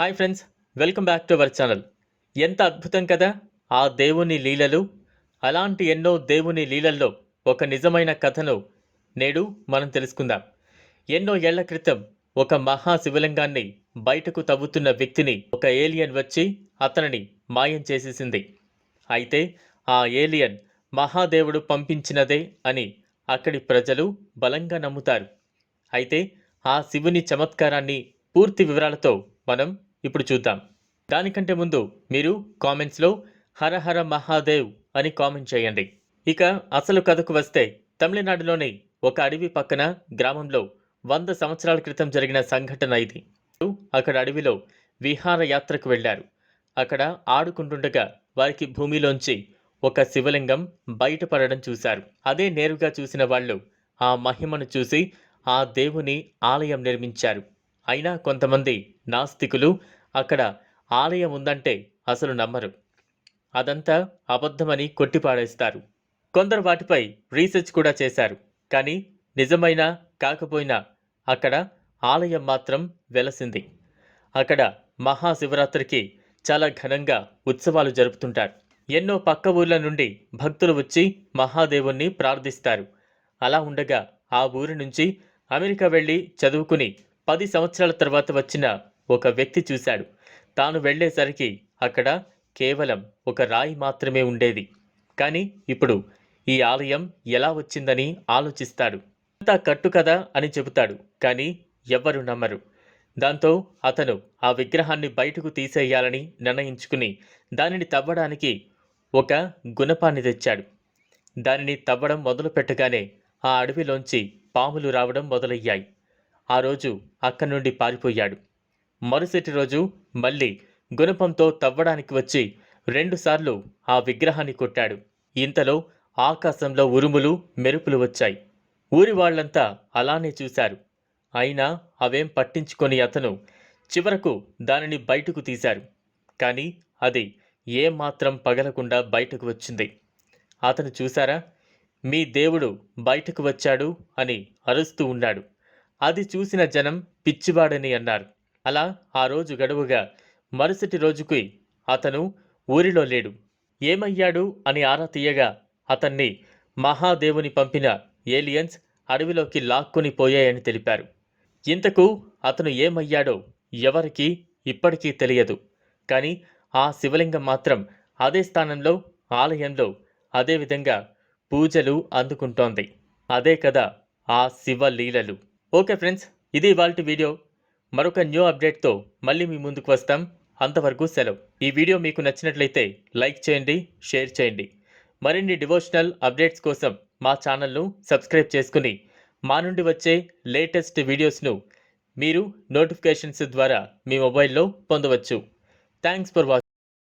Hi friends, welcome back to our channel. ఎంత అద్భుతం కదా ఆ దేవుని లీలలు. అలాంటి ఎన్నో దేవుని లీలల్లో ఒక నిజమైన కథను నేడు మనం తెలుసుకుందాం. ఎన్నో ఏళ్ల క్రితం ఒక మహా శివలింగాన్ని బయటకు తవ్వుతున్న వ్యక్తిని ఒక ఏలియన్ వచ్చి అతనిని మాయం చేసేసింది. అయితే ఆ ఏలియన్ మహాదేవుడు పంపించినదే అని అక్కడి ప్రజలు బలంగా నమ్ముతారు. అయితే ఆ శివుని చమత్కారాన్ని పూర్తి వివరాలతో మనం ఇప్పుడు చూద్దాం. దానికంటే ముందు మీరు కామెంట్స్లో హర హర మహాదేవ్ అని కామెంట్ చేయండి. ఇక అసలు కథకు వస్తే, తమిళనాడులోని ఒక అడవి పక్కన గ్రామంలో 100 సంవత్సరాల క్రితం జరిగిన సంఘటన ఇది. అక్కడ అడవిలో విహారయాత్రకు వెళ్లారు. అక్కడ ఆడుకుంటుండగా వారికి భూమిలోంచి ఒక శివలింగం బయటపడడం చూశారు. అదే నేరుగా చూసిన వాళ్ళు ఆ మహిమను చూసి ఆ దేవుని ఆలయం నిర్మించారు. అయినా కొంతమంది నాస్తికులు అక్కడ ఆలయం ఉందంటే అసలు నమ్మరు. అదంతా అబద్ధమని కొట్టిపాడేస్తారు. కొందరు వాటిపై రీసెర్చ్ కూడా చేశారు. కానీ నిజమైనా కాకపోయినా అక్కడ ఆలయం మాత్రం వెలసింది. అక్కడ మహాశివరాత్రికి చాలా ఘనంగా ఉత్సవాలు జరుపుతుంటారు. ఎన్నో పక్క ఊర్ల నుండి భక్తులు వచ్చి మహాదేవుణ్ణి ప్రార్థిస్తారు. అలా ఉండగా ఆ ఊరి నుంచి అమెరికా వెళ్ళి చదువుకుని 10 సంవత్సరాల తర్వాత వచ్చిన ఒక వ్యక్తి చూశాడు. తాను వెళ్ళేసరికి అక్కడ కేవలం ఒక రాయి మాత్రమే ఉండేది. కానీ ఇప్పుడు ఈ ఆలయం ఎలా వచ్చిందని ఆలోచిస్తాడు. అంతా కట్టు కదా అని చెబుతాడు. కానీ ఎవ్వరూ నమ్మరు. దాంతో అతను ఆ విగ్రహాన్ని బయటకు తీసేయాలని నిర్ణయించుకుని దానిని తవ్వడానికి ఒక గుణపాన్ని తెచ్చాడు. దానిని తవ్వడం మొదలు పెట్టగానే ఆ అడవిలోంచి పాములు రావడం మొదలయ్యాయి. ఆ రోజు అక్కడి నుండి పారిపోయాడు. మరుసటి రోజు మళ్ళీ గుణపంతో తవ్వడానికి వచ్చి 2 సార్లు ఆ విగ్రహాన్ని కొట్టాడు. ఇంతలో ఆకాశంలో ఉరుములు మెరుపులు వచ్చాయి. ఊరి వాళ్లంతా అలానే చూశారు. అయినా అవేం పట్టించుకొని అతను చివరకు దానిని బయటకు తీశారు. కానీ అది ఏమాత్రం పగలకుండా బయటకు వచ్చింది. అతను చూశారా, మీ దేవుడు బయటకు వచ్చాడు అని అరుస్తూ ఉన్నాడు. అది చూసిన జనం పిచ్చివాడని అన్నారు. అలా ఆ రోజు గడువుగా మరుసటి రోజుకి అతను ఊరిలో లేడు. ఏమయ్యాడు అని ఆరా తీయగా అతన్ని మహాదేవుని పంపిన ఏలియన్స్ అడవిలోకి లాక్కొని పోయాయని తెలిపారు. ఇంతకు అతను ఏమయ్యాడో ఎవరికీ ఇప్పటికీ తెలియదు. కానీ ఆ శివలింగం మాత్రం అదే స్థానంలో, ఆలయంలో అదే విధంగా పూజలు అందుకుంటోంది. అదే కదా ఆ శివలీలలు. ఓకే ఫ్రెండ్స్, ఇది ఇవాల్టి వీడియో. మరొక న్యూ అప్డేట్తో మళ్ళీ మీ ముందుకు వస్తాం. అంతవరకు సెలవు. ఈ వీడియో మీకు నచ్చినట్లయితే లైక్ చేయండి, షేర్ చేయండి. మరిన్ని డివోషనల్ అప్డేట్స్ కోసం మా ఛానల్ను సబ్స్క్రైబ్ చేసుకుని మా నుండి వచ్చే లేటెస్ట్ వీడియోస్ను మీరు నోటిఫికేషన్స్ ద్వారా మీ మొబైల్లో పొందవచ్చు. Thanks for watching.